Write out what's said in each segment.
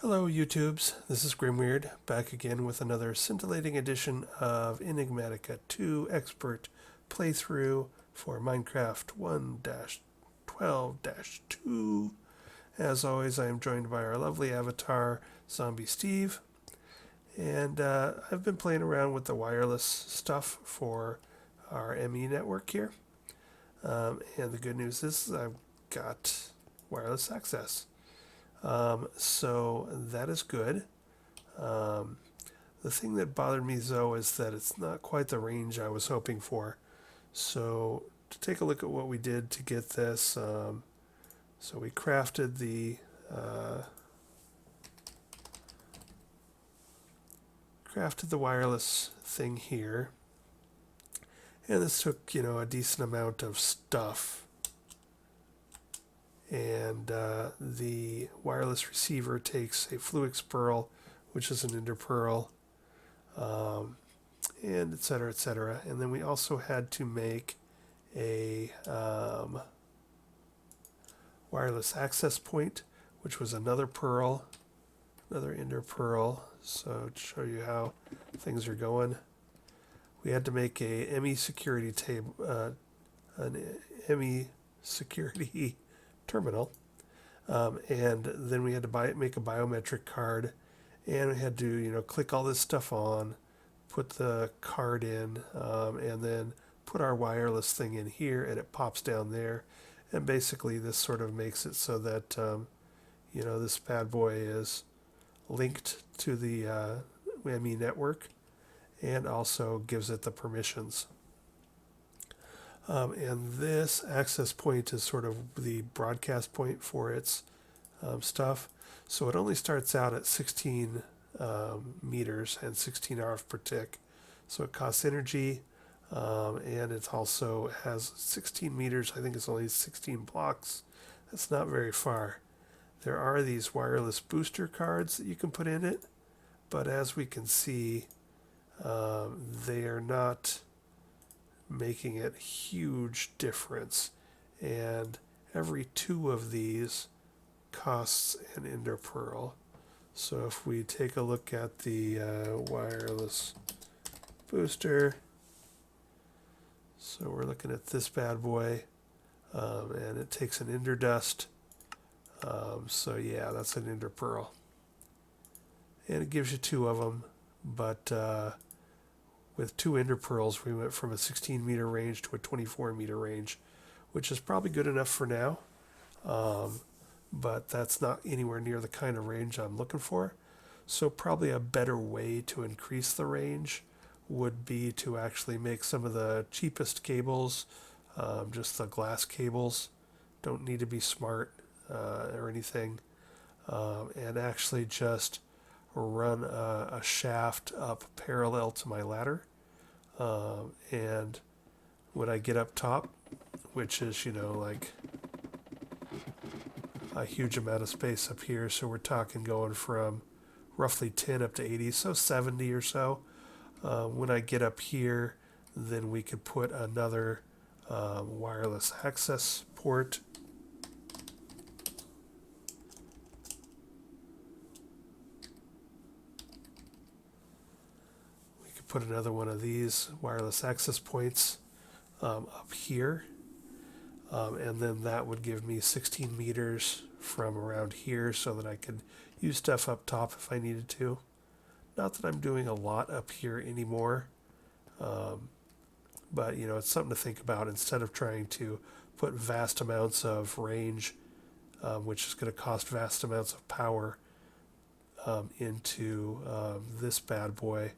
Hello YouTubes, this is Grimweird, back again with another scintillating edition of Enigmatica 2 Expert playthrough for Minecraft 1-12-2. As always, I am joined by our lovely avatar, Zombie Steve, and I've been playing around with the wireless stuff for our ME network here, and the good news is I've got wireless access. So that is good. Um, the thing that bothered me though is that it's not quite the range I was hoping for. So to take a look at what we did to get this, so we uh, crafted the wireless thing here, and this took a decent amount of stuff. And the wireless receiver takes a Fluix pearl, which is an ender pearl, and et cetera, et cetera. And then we also had to make a wireless access point, which was another pearl, another ender pearl. So to show you how things are going, we had to make a ME security table, an ME security terminal, and then we had to make a biometric card, and we had to click all this stuff on, put the card in, and then put our wireless thing in here, and it pops down there, and basically this sort of makes it so that this bad boy is linked to the ME network, and also gives it the permissions. And this access point is sort of the broadcast point for its stuff. So it only starts out at 16 meters and 16 RF per tick. So it costs energy, and it also has 16 meters. I think it's only 16 blocks. That's not very far. There are these wireless booster cards that you can put in it, but as we can see, they are not making it huge difference, and every two of these costs an ender pearl. So if we take a look at the wireless booster, so we're looking at this bad boy, and it takes an ender dust. So yeah, that's an ender pearl, and it gives you two of them, but with two ender pearls, we went from a 16 meter range to a 24 meter range, which is probably good enough for now. But that's not anywhere near the kind of range I'm looking for. So probably a better way to increase the range would be to actually make some of the cheapest cables, just the glass cables, don't need to be smart or anything, and actually just run a shaft up parallel to my ladder. And when I get up top, which is, like a huge amount of space up here, so we're talking going from roughly 10 up to 80, so 70 or so. When I get up here, then we could put another wireless access port. Put another one of these wireless access points up here, and then that would give me 16 meters from around here so that I could use stuff up top if I needed to. Not that I'm doing a lot up here anymore, but it's something to think about instead of trying to put vast amounts of range, which is going to cost vast amounts of power, into this bad boy.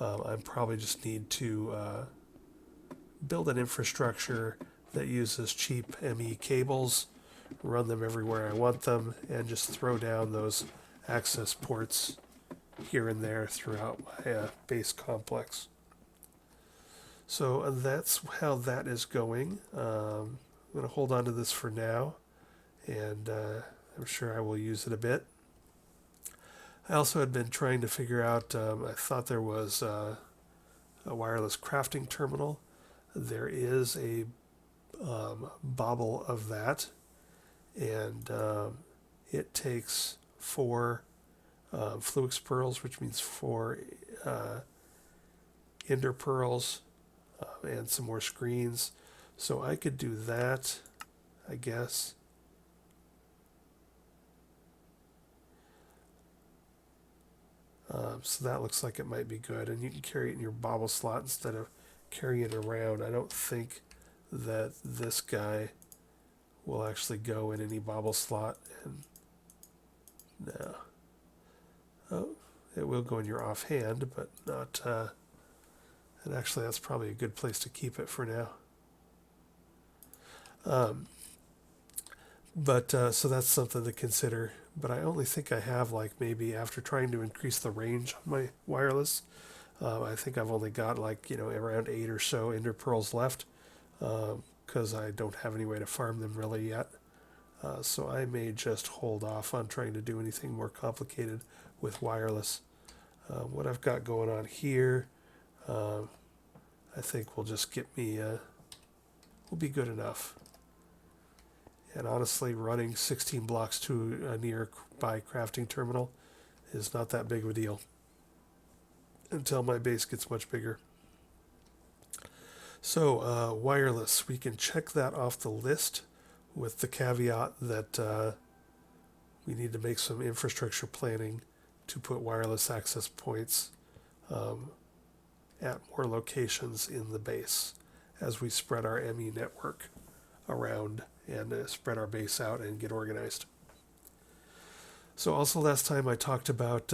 I probably just need to build an infrastructure that uses cheap ME cables, run them everywhere I want them, and just throw down those access ports here and there throughout my base complex. So that's how that is going. I'm going to hold on to this for now, and I'm sure I will use it a bit. I also had been trying to figure out, I thought there was a wireless crafting terminal. There is a bobble of that, and it takes 4 Fluix pearls, which means 4 ender pearls, and some more screens. So I could do that, I guess. So that looks like it might be good. And you can carry it in your bobble slot instead of carrying it around. I don't think that this guy will actually go in any bobble slot. And no. Oh, it will go in your offhand, but not... and actually, that's probably a good place to keep it for now. So that's something to consider. But I only think I have, like, maybe after trying to increase the range on my wireless, I think I've only got, like, around 8 or so ender pearls left, because I don't have any way to farm them really yet. So I may just hold off on trying to do anything more complicated with wireless. What I've got going on here, I think will just get me, will be good enough. And honestly, running 16 blocks to a nearby crafting terminal is not that big of a deal until my base gets much bigger. So wireless, we can check that off the list with the caveat that we need to make some infrastructure planning to put wireless access points at more locations in the base as we spread our ME network around and spread our base out and get organized. So also last time I talked about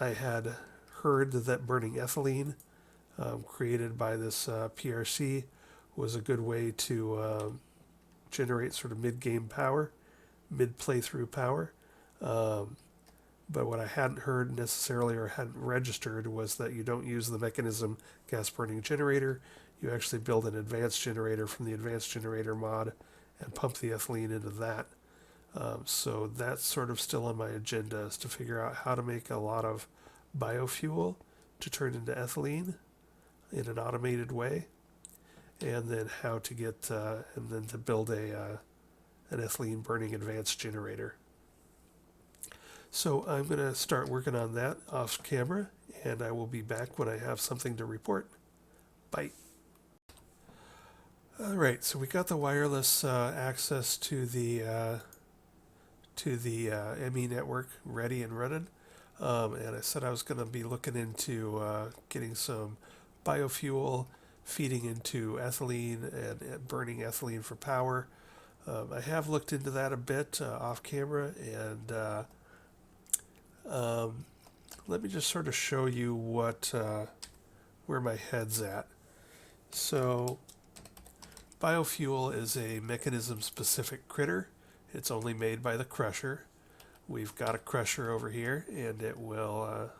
I had heard that burning ethylene created by this PRC was a good way to generate sort of mid-game power, mid-playthrough power. But what I hadn't heard necessarily or hadn't registered was that you don't use the mechanism gas burning generator. You actually build an advanced generator from the advanced generator mod and pump the ethylene into that. So that's sort of still on my agenda, is to figure out how to make a lot of biofuel to turn into ethylene in an automated way, and then how to get and then to build an ethylene burning advanced generator. So I'm going to start working on that off camera, and I will be back when I have something to report. Bye. All right, so we got the wireless access to the ME network ready and running, and I said I was going to be looking into getting some biofuel, feeding into ethylene and burning ethylene for power. I have looked into that a bit off camera, and let me just sort of show you where my head's at. So biofuel is a mechanism-specific critter. It's only made by the crusher. We've got a crusher over here, and it will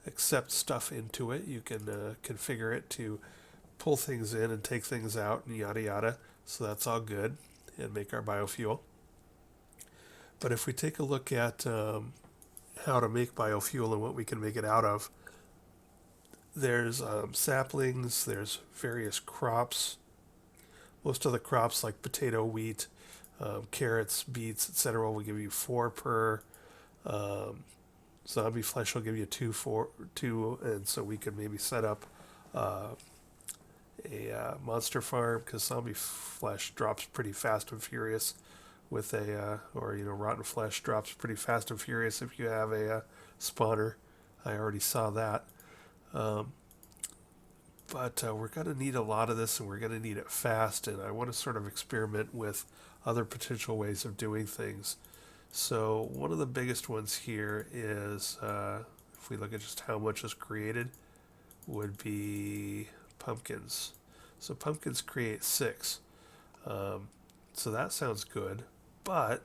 accept stuff into it. You can configure it to pull things in and take things out and yada yada. So that's all good, and make our biofuel. But if we take a look at how to make biofuel and what we can make it out of, there's saplings, there's various crops. Most of the crops like potato, wheat, carrots, beets, etc. will give you 4 per. Zombie flesh will give you 2, and so we could maybe set up a monster farm, because zombie flesh drops pretty fast and furious with rotten flesh drops pretty fast and furious if you have a spawner. I already saw that. But we're going to need a lot of this, and we're going to need it fast, and I want to sort of experiment with other potential ways of doing things. So one of the biggest ones here is, if we look at just how much is created, would be pumpkins. So pumpkins create 6. So that sounds good. But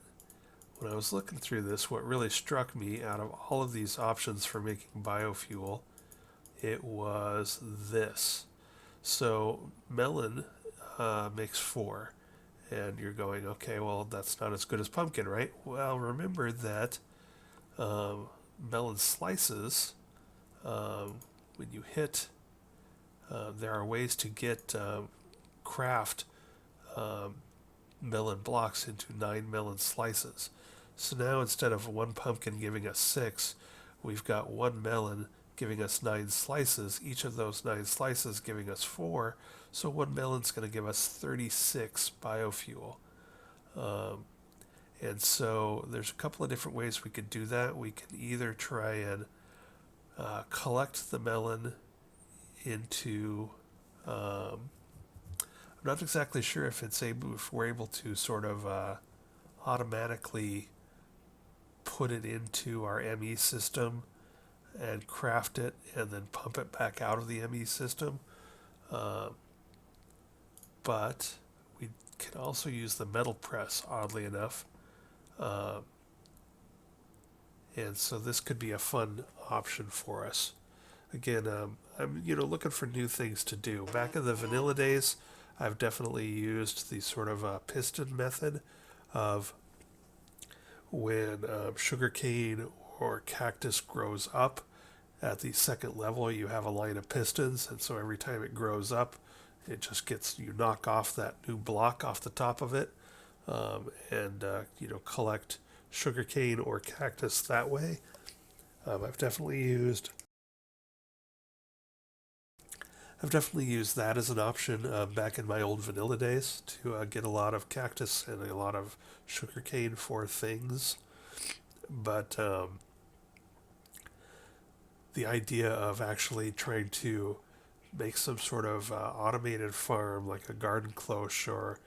when I was looking through this, what really struck me out of all of these options for making biofuel, it was this. So melon makes 4. And you're going, okay, well, that's not as good as pumpkin, right? Well, remember that melon slices, when you hit, there are ways to get craft melon blocks into 9 melon slices. So now instead of one pumpkin giving us 6, we've got one melon giving us 9 slices, each of those 9 slices giving us 4. So one melon's going to give us 36 biofuel. Um, and so there's a couple of different ways we could do that. We can either try and collect the melon into. I'm not exactly sure if we're able to sort of automatically put it into our ME system and craft it and then pump it back out of the ME system. Uh, but we can also use the metal press, oddly enough. Uh, and so this could be a fun option for us. Again, I'm looking for new things to do. Back in the vanilla days, I've definitely used the sort of piston method of when sugarcane or cactus grows up. At the second level, you have a line of pistons, and so every time it grows up, it just you knock off that new block off the top of it, and collect sugarcane or cactus that way. I've definitely used that as an option back in my old vanilla days to get a lot of cactus and a lot of sugarcane for things. But the idea of actually trying to make some sort of automated farm like a garden cloche, or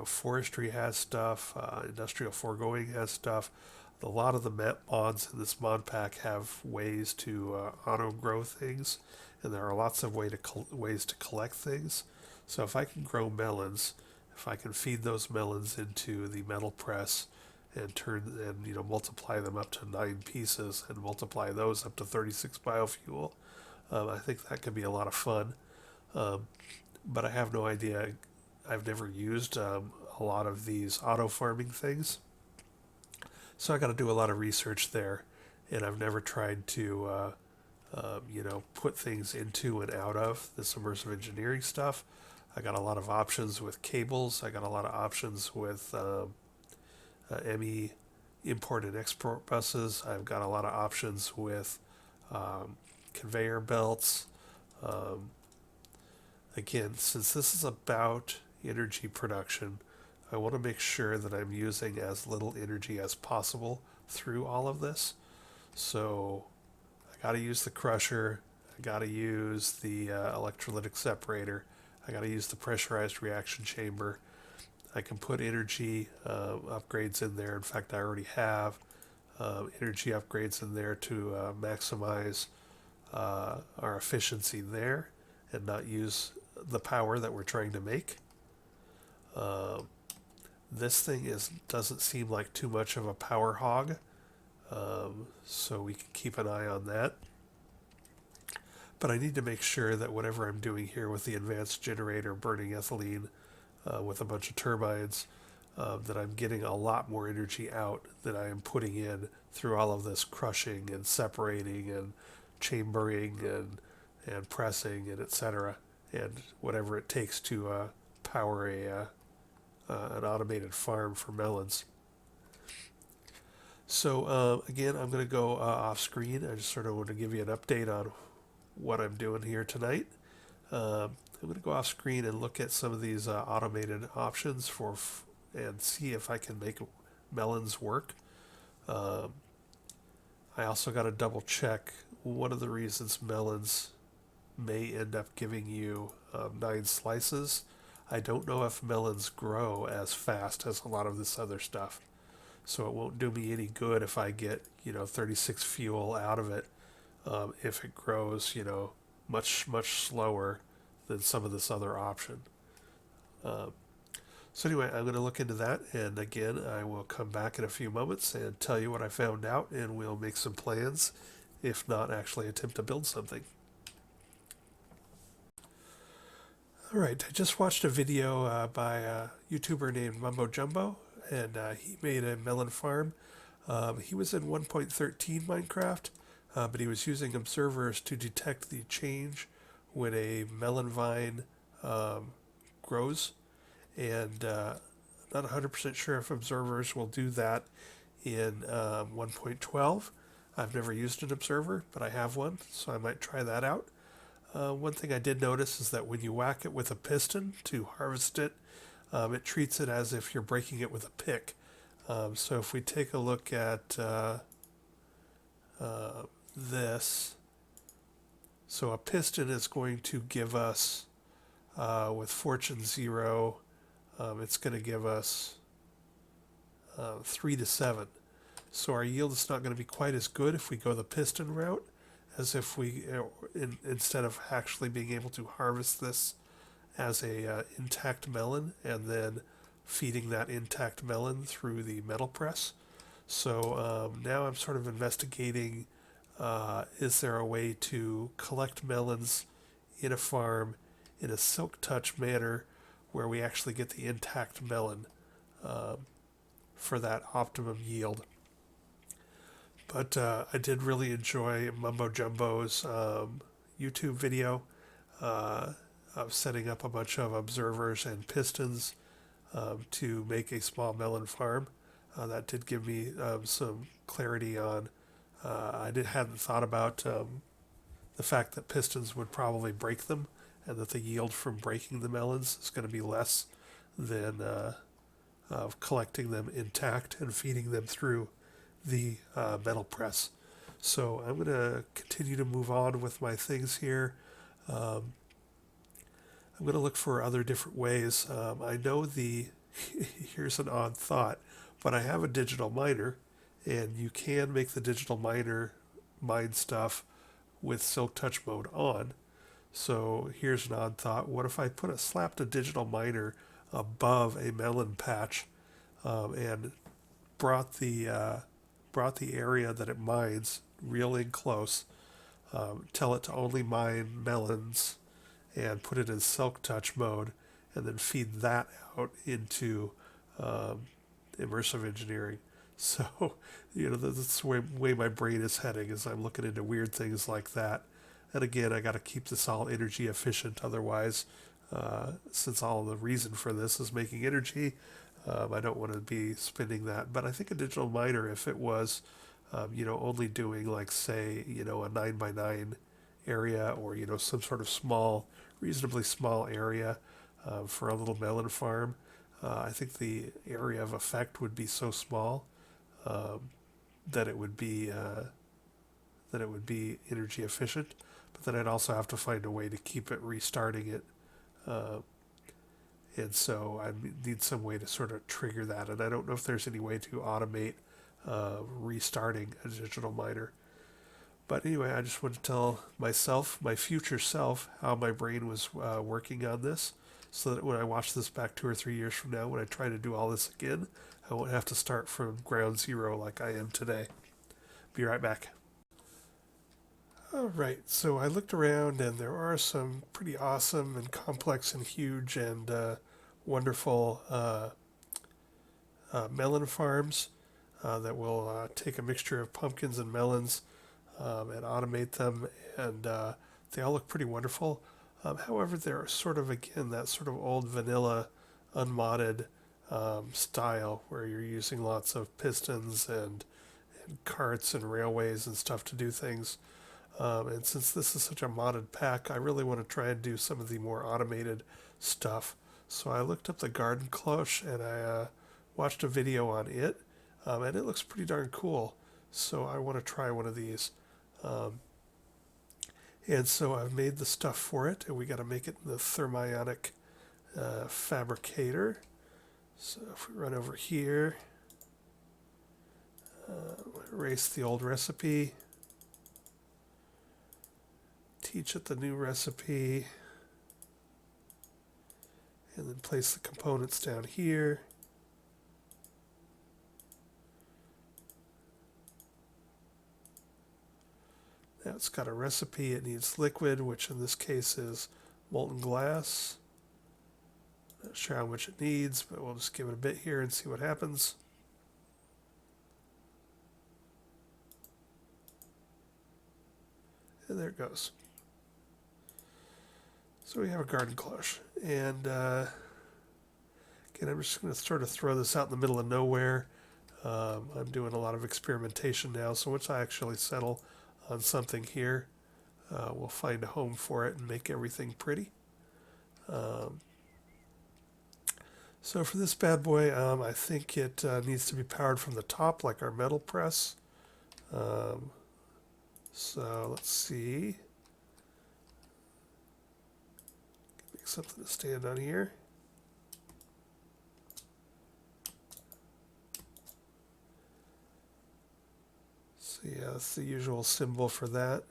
forestry has stuff, industrial foregoing has stuff. A lot of the mods in this mod pack have ways to auto grow things, and there are lots of ways to collect things. So if I can grow melons, if I can feed those melons into the metal press and multiply them up to 9 pieces and multiply those up to 36 biofuel, I think that could be a lot of fun. But I have no idea. I've never used a lot of these auto farming things, so I got to do a lot of research there, and I've never tried to put things into and out of this immersive engineering stuff. I got a lot of options with cables. I got a lot of options with ME import and export buses. I've got a lot of options with conveyor belts. Again, since this is about energy production, I want to make sure that I'm using as little energy as possible through all of this. So I got to use the crusher. I got to use the electrolytic separator. I got to use the pressurized reaction chamber. I can put energy upgrades in there. In fact, I already have energy upgrades in there to maximize our efficiency there and not use the power that we're trying to make. This thing doesn't seem like too much of a power hog, so we can keep an eye on that. But I need to make sure that whatever I'm doing here with the advanced generator burning ethylene with a bunch of turbines, that I'm getting a lot more energy out than I am putting in through all of this crushing and separating and chambering and pressing and etc. and whatever it takes to power an automated farm for melons. So again, I'm going to go off screen. I just sort of want to give you an update on what I'm doing here tonight. I'm going to go off screen and look at some of these automated options and see if I can make melons work. I also got to double check one of the reasons melons may end up giving you 9 slices. I don't know if melons grow as fast as a lot of this other stuff. So it won't do me any good if I get 36 fuel out of it if it grows much slower than some of this other option. So anyway, I'm going to look into that, and again, I will come back in a few moments and tell you what I found out, and we'll make some plans, if not actually attempt to build something. Alright, I just watched a video by a YouTuber named Mumbo Jumbo, and he made a melon farm. He was in 1.13 Minecraft, but he was using observers to detect the change when a melon vine grows, and I'm not 100% sure if observers will do that in 1.12. I've never used an observer, but I have one, so I might try that out. One thing I did notice is that when you whack it with a piston to harvest it, it treats it as if you're breaking it with a pick. So if we take a look at this, so a piston is going to give us, with fortune 0, it's going to give us 3 to 7. So our yield is not going to be quite as good if we go the piston route as if we, instead of actually being able to harvest this as a intact melon and then feeding that intact melon through the metal press. So now I'm sort of investigating, is there a way to collect melons in a farm in a silk touch manner where we actually get the intact melon for that optimum yield. But I did really enjoy Mumbo Jumbo's YouTube video of setting up a bunch of observers and pistons to make a small melon farm. That did give me some clarity on. Hadn't thought about the fact that pistons would probably break them, and that the yield from breaking the melons is going to be less than of collecting them intact and feeding them through the metal press. So I'm going to continue to move on with my things here. I'm going to look for other different ways. I know here's an odd thought, but I have a digital miner, and you can make the digital miner mine stuff with Silk Touch mode on. So here's an odd thought. What if I slapped a digital miner above a melon patch and brought the area that it mines real in close, tell it to only mine melons, and put it in Silk Touch mode, and then feed that out into immersive engineering. So, that's the way my brain is heading as I'm looking into weird things like that. And again, I got to keep this all energy efficient. Otherwise, since all the reason for this is making energy, I don't want to be spending that. But I think a digital miner, if it was, only doing like, say, a 9x9 area, or, some sort of reasonably small area for a little melon farm, I think the area of effect would be so small that it would be energy efficient. But then I'd also have to find a way to keep it restarting it. And so I need some way to sort of trigger that. And I don't know if there's any way to automate restarting a digital miner. But anyway, I just want to tell myself, my future self, how my brain was working on this, so that when I watch this back 2 or 3 years from now, when I try to do all this again, I won't have to start from ground zero like I am today. Be right back. All right, so I looked around, and there are some pretty awesome and complex and huge and wonderful melon farms that will take a mixture of pumpkins and melons and automate them, and they all look pretty wonderful. However, they're sort of, again, that sort of old vanilla, unmodded style where you're using lots of pistons and carts and railways and stuff to do things. And since this is such a modded pack, I really want to try and do some of the more automated stuff. So I looked up the Garden Cloche, and I watched a video on it, and it looks pretty darn cool. So I want to try one of these. And so I've made the stuff for it, and we got to make it in the thermionic fabricator. So if we run over here, erase the old recipe, teach it the new recipe, and then place the components down here. Now it's got a recipe. It needs liquid, which in this case is molten glass. Not sure how much it needs, but we'll just give it a bit here and see what happens. And there it goes. So we have a garden cloche. And again, I'm just going to sort of throw this out in the middle of nowhere. I'm doing a lot of experimentation now, so once I actually settle on something here, we'll find a home for it and make everything pretty. Um, so for this bad boy, I think it needs to be powered from the top like our metal press. Um, so let's see. Make something to stand on here. So yeah, that's the usual symbol for that.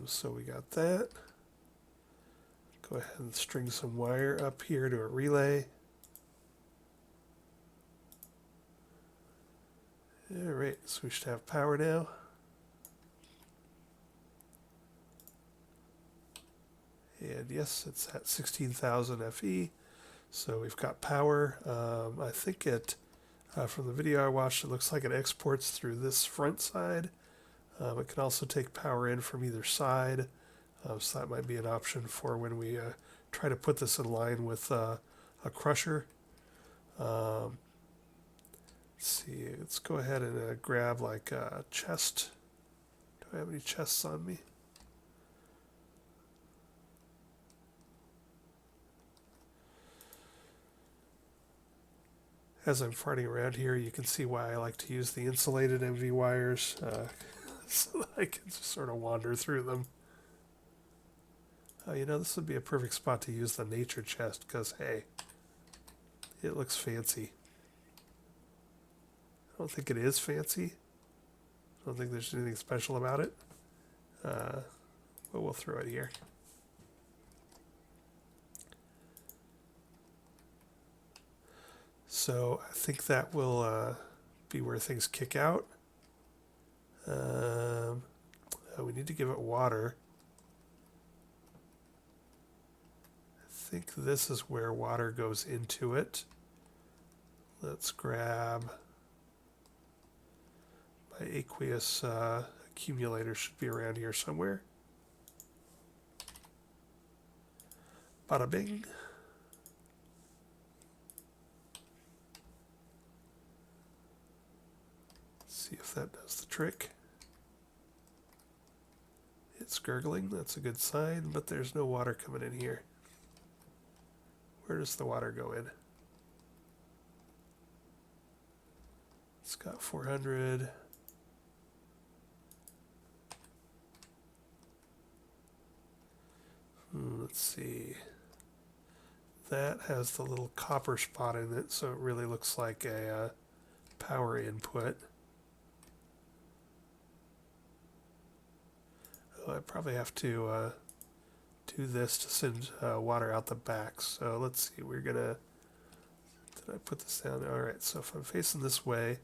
So we got that. Go ahead and string some wire up here to a relay. Alright, so we should have power now. And yes, it's at 16,000 FE. So we've got power. I think from the video I watched, it looks like it exports through this front side. It can also take power in from either side. So that might be an option for when we try to put this in line with a crusher. Let's see, let's go ahead and grab like a chest. Do I have any chests on me? As I'm farting around here, you can see why I like to use the insulated MV wires so that I can just sort of wander through them. You know, this would be a perfect spot to use the nature chest because, hey, it looks fancy. I don't think it is fancy. I don't think there's anything special about it. But we'll throw it here. So I think that will be where things kick out. We need to give it water. I think this is where water goes into it. Let's grab my aqueous accumulator, should be around here somewhere. Bada bing. See if that does the trick. It's gurgling, that's a good sign, but there's no water coming in here. Where does the water go in? It's got 400. Let's see. That has the little copper spot in it, so it really looks like a power input. I probably have to do this to send water out the back. So let's see, we're gonna, did I put this down? All right, so if I'm facing this way,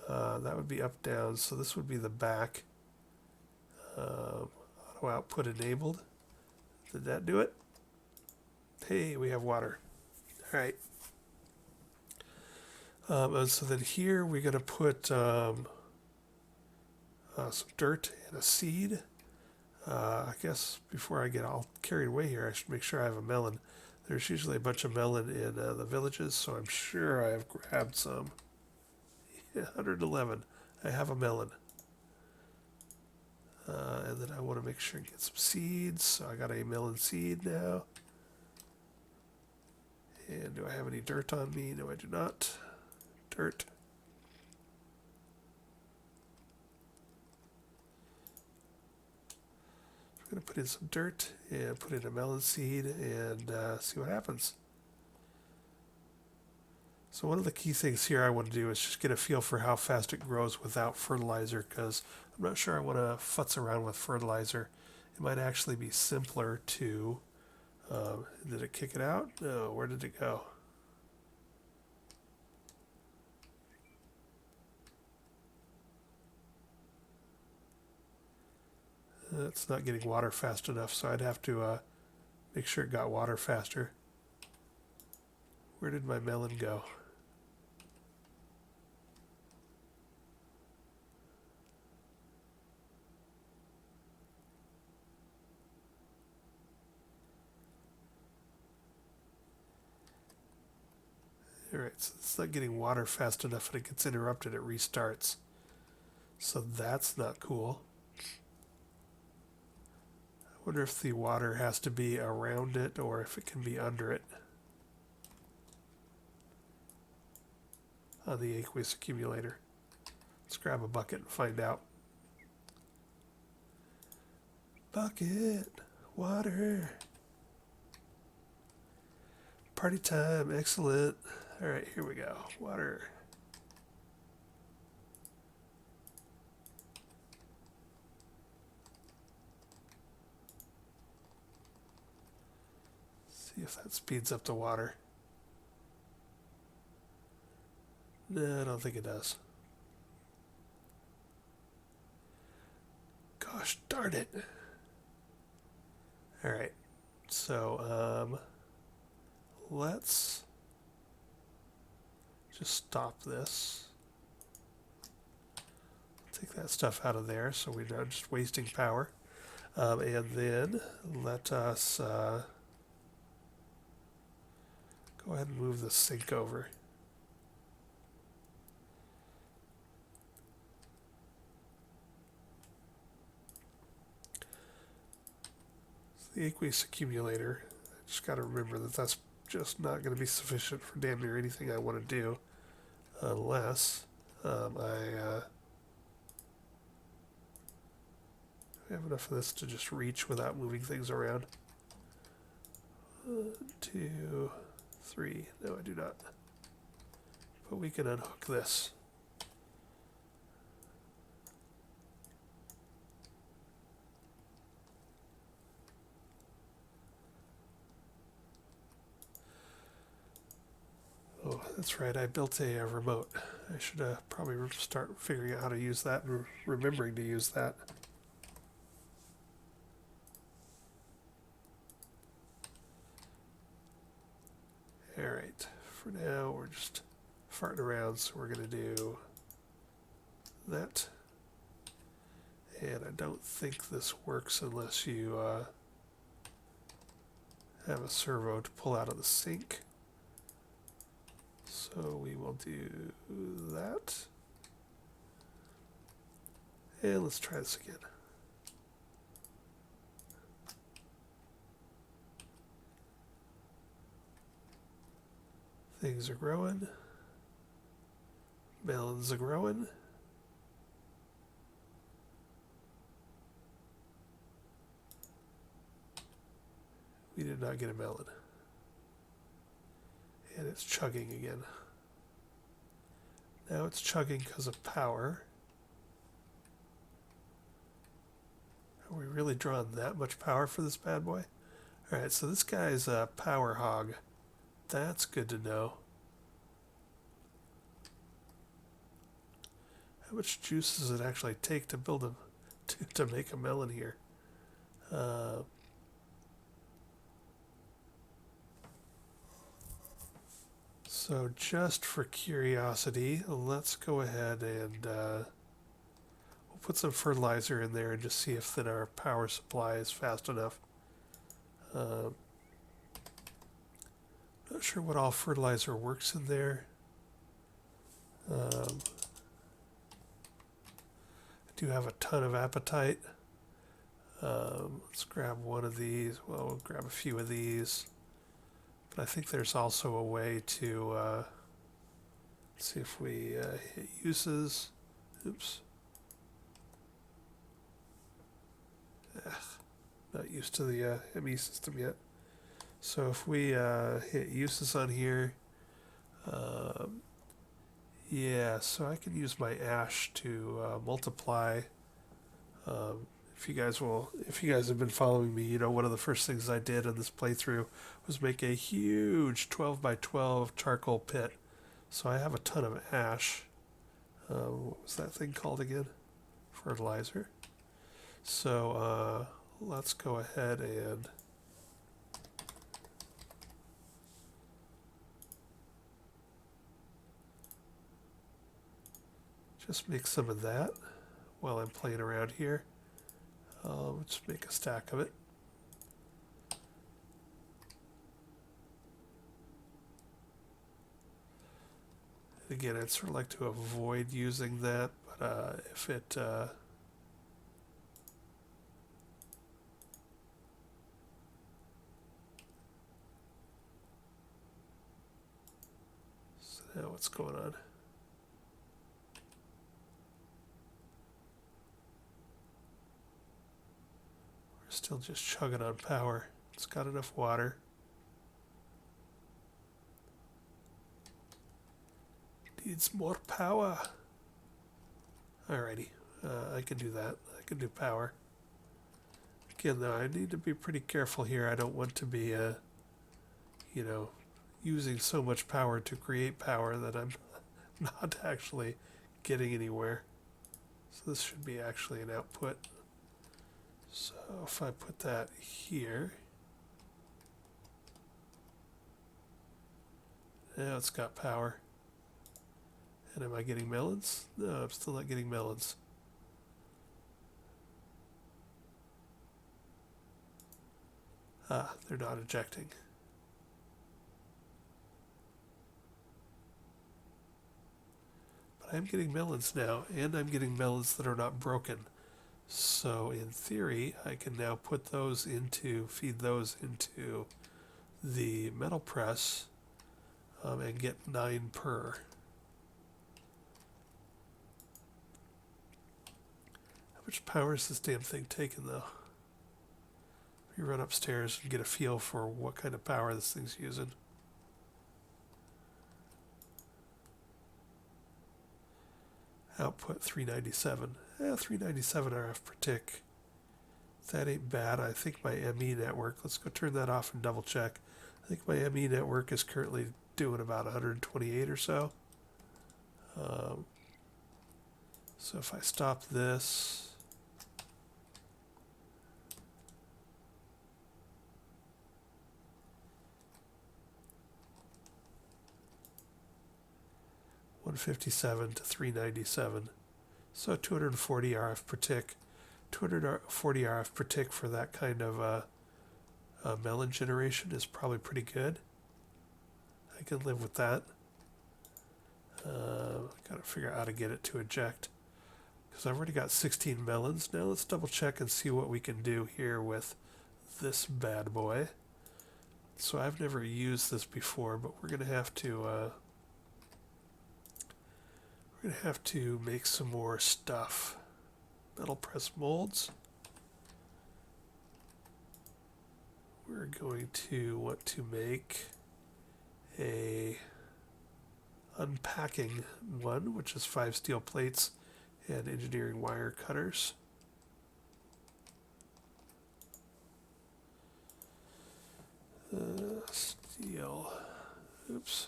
that would be up, down. So this would be the back. Auto output enabled. Did that do it? Hey, we have water. All right. And so then here we're gonna put some dirt and a seed. I guess before I get all carried away here, I should make sure I have a melon. There's usually a bunch of melon in the villages, so I'm sure I have grabbed some. Yeah, 111. I have a melon. And then I want to make sure and get some seeds, so I got a melon seed now. And do I have any dirt on me? No, I do not. Dirt. I'm going to put in some dirt and put in a melon seed and see what happens. So one of the key things here I want to do is just get a feel for how fast it grows without fertilizer, because I'm not sure I want to futz around with fertilizer. It might actually be simpler to... did it kick it out? No, where did it go? It's not getting water fast enough, so I'd have to make sure it got water faster. Where did my melon go? All Alright, so it's not getting water fast enough and it gets interrupted, it restarts. So that's not cool. I wonder if the water has to be around it or if it can be under it. On the aqueous accumulator. Let's grab a bucket and find out. Bucket, water. Party time, excellent. All right, here we go. Water. See if that speeds up the water. No, I don't think it does. Gosh darn it. All right, so let's just stop this. Take that stuff out of there so we're not just wasting power. And then let us go ahead and move the sink over. So the aqueous accumulator, I just got to remember that that's just not going to be sufficient for damn near anything I want to do unless I have enough of this to just reach without moving things around. 1, 2, 3. No, I do not. But we can unhook this. Oh, that's right, I built a remote. I should probably start figuring out how to use that and remembering to use that. Alright, for now we're just farting around, so we're going to do that. And I don't think this works unless you have a servo to pull out of the sink. So we will do that. And let's try this again. Things are growing. Melons are growing. We did not get a melon. And it's chugging again. Now it's chugging because of power. Are we really drawing that much power for this bad boy? Alright, so this guy's a power hog. That's good to know. How much juice does it actually take to build to make a melon here? So just for curiosity, let's go ahead and we'll put some fertilizer in there and just see if then our power supply is fast enough. Not sure what all fertilizer works in there. I do have a ton of appetite. Let's grab one of these. Well, we'll grab a few of these. But I think there's also a way to see if we hit uses. Oops. Not used to the ME system yet. So if we hit uses on here, yeah, so I can use my ash to multiply. If you guys have been following me, you know one of the first things I did in this playthrough was make a huge 12 by 12 charcoal pit. So I have a ton of ash. What was that thing called again? Fertilizer. So let's go ahead and just make some of that while I'm playing around here. Let's make a stack of it. Again, I'd sort of like to avoid using that, but if it so now what's going on? We're still just chugging on power. It's got enough water. Needs more power. Alrighty, I can do that. I can do power. Again, though, I need to be pretty careful here. I don't want to be, you know, using so much power to create power that I'm not actually getting anywhere. So this should be actually an output. So if I put that here, now it's got power. And am I getting melons? No, I'm still not getting melons. Ah, they're not ejecting. But I'm getting melons now, and I'm getting melons that are not broken. So in theory, I can now put those into, feed those into the metal press and get 9 per. How much power is this damn thing taking though? You run upstairs and get a feel for what kind of power this thing's using. Output 397. 397 RF per tick. That ain't bad. I think my ME network, let's go turn that off and double check. I think my ME network is currently doing about 128 or so. So if I stop this, $157 to $397, so 240 RF per tick. 240 RF per tick for that kind of melon generation is probably pretty good. I can live with that. Gotta figure out how to get it to eject, because I've already got 16 melons. Now let's double check and see what we can do here with this bad boy. So I've never used this before, but we're gonna have to make some more stuff. Metal press molds. We're going to want to make a unpacking one, which is 5 steel plates and engineering wire cutters. Steel. Oops.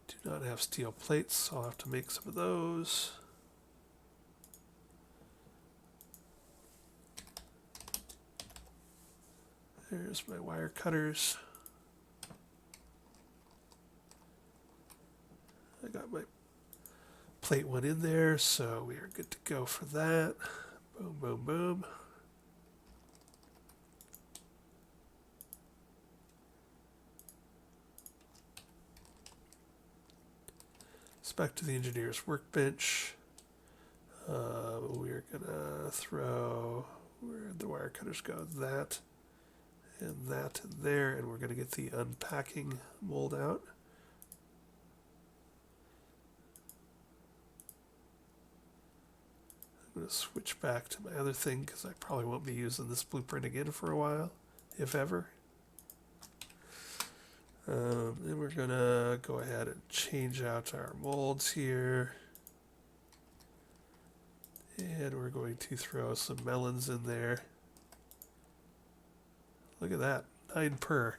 Do not have steel plates, so I'll have to make some of those. There's my wire cutters. I got my plate one in there, so we are good to go for that. Boom, boom, boom. Let's back to the engineer's workbench. We're gonna throw, where'd the wire cutters go? That and that in there, and we're gonna get the unpacking mold out. I'm going to switch back to my other thing because I probably won't be using this blueprint again for a while, if ever. Then we're going to go ahead and change out our molds here. And we're going to throw some melons in there. Look at that, 9 per.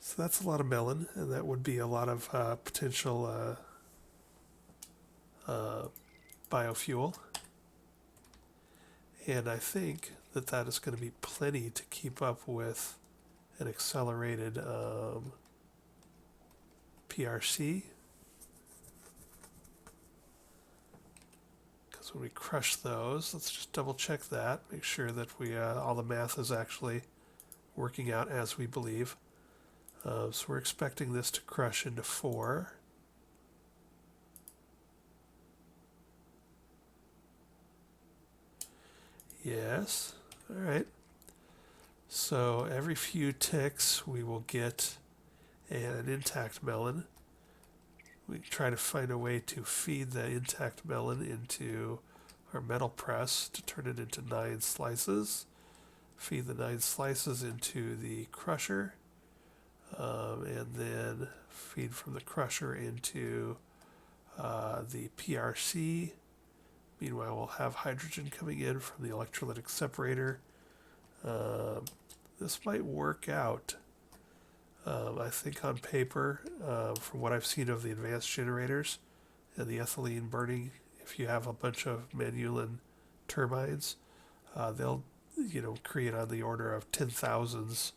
So that's a lot of melon, and that would be a lot of potential biofuel. And I think that that is going to be plenty to keep up with an accelerated PRC. So we crush those. Let's just double check that. Make sure that we all the math is actually working out as we believe. So we're expecting this to crush into 4. Yes. All right. So every few ticks we will get an intact melon. We try to find a way to feed the intact melon into our metal press to turn it into 9 slices. Feed the 9 slices into the crusher, and then feed from the crusher into the PRC. Meanwhile, we'll have hydrogen coming in from the electrolytic separator. This might work out. I think on paper, from what I've seen of the advanced generators and the ethylene burning, if you have a bunch of Manulan turbines, they'll create on the order of 10,000s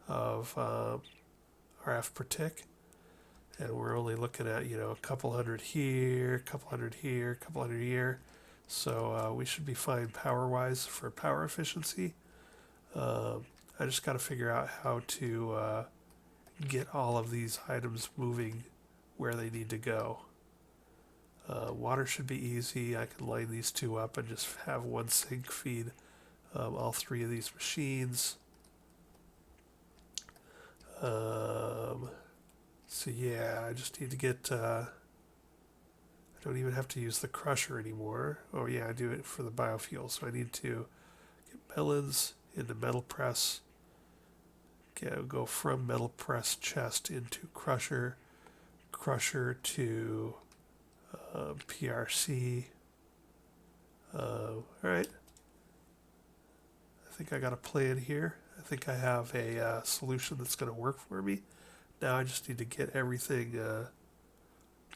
of RF per tick, and we're only looking at a couple hundred here, a couple hundred here, a couple hundred here. So we should be fine power-wise for power efficiency. I just got to figure out how to get all of these items moving where they need to go. Water should be easy. I can line these two up and just have one sink feed all 3 of these machines. So yeah, I just need to get, I don't even have to use the crusher anymore. Oh yeah, I do it for the biofuel. So I need to get melons into metal press, go from metal press chest into crusher, crusher to PRC. All right. I think I got a plan here. I think I have a solution that's going to work for me. Now I just need to get everything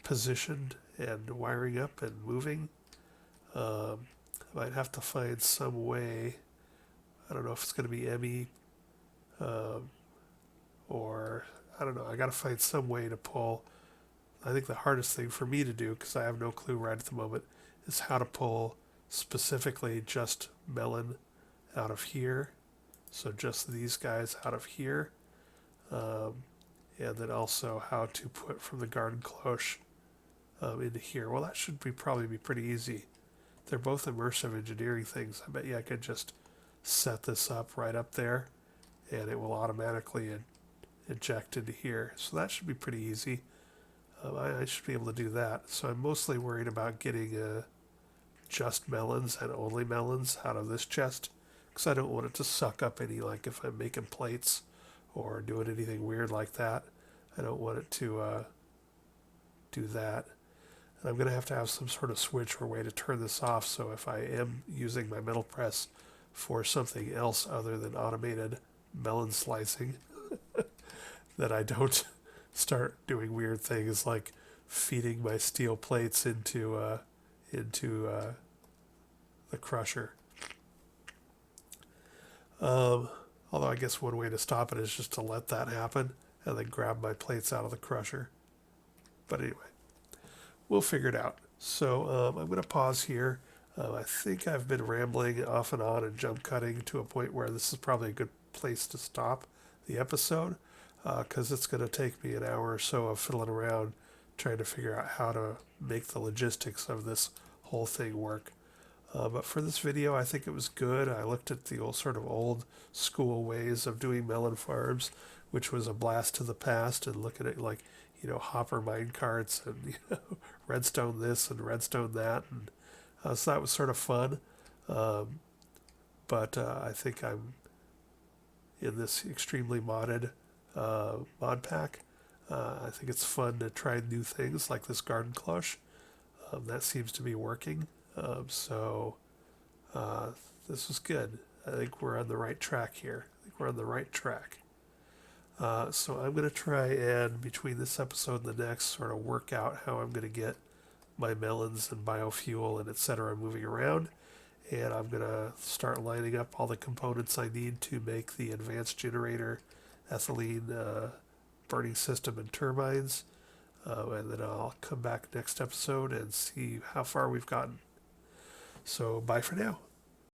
positioned and wiring up and moving. I might have to find some way. I don't know if it's going to be ME or I don't know. I got to find some way to pull. I think the hardest thing for me to do, because I have no clue right at the moment, is how to pull specifically just melon out of here. So just these guys out of here. And then also how to put from the garden cloche into here. Well, that should probably be pretty easy. They're both immersive engineering things. I bet you I could just set this up right up there and it will automatically eject into here. So that should be pretty easy. I should be able to do that. So I'm mostly worried about getting just melons and only melons out of this chest, because I don't want it to suck up any, like if I'm making plates or doing anything weird like that. I don't want it to do that. And I'm going to have some sort of switch or way to turn this off, so if I am using my metal press for something else other than automated melon slicing, that I don't start doing weird things like feeding my steel plates into the crusher. Although I guess one way to stop it is just to let that happen and then grab my plates out of the crusher. But anyway, we'll figure it out. So I'm going to pause here. I think I've been rambling off and on and jump cutting to a point where this is probably a good place to stop the episode, because it's going to take me an hour or so of fiddling around trying to figure out how to make the logistics of this whole thing work. But for this video, I think it was good. I looked at the old school ways of doing melon farms, which was a blast to the past, and looking at like, hopper mine carts and, redstone this and redstone that. And so that was sort of fun. But I think I'm in this extremely modded mod pack. I think it's fun to try new things like this garden cloche. That seems to be working. So this was good. I think we're on the right track here. So I'm going to try and, between this episode and the next, sort of work out how I'm going to get my melons and biofuel and etc. moving around. And I'm going to start lining up all the components I need to make the advanced generator, ethylene burning system, and turbines. And then I'll come back next episode and see how far we've gotten. So bye for now.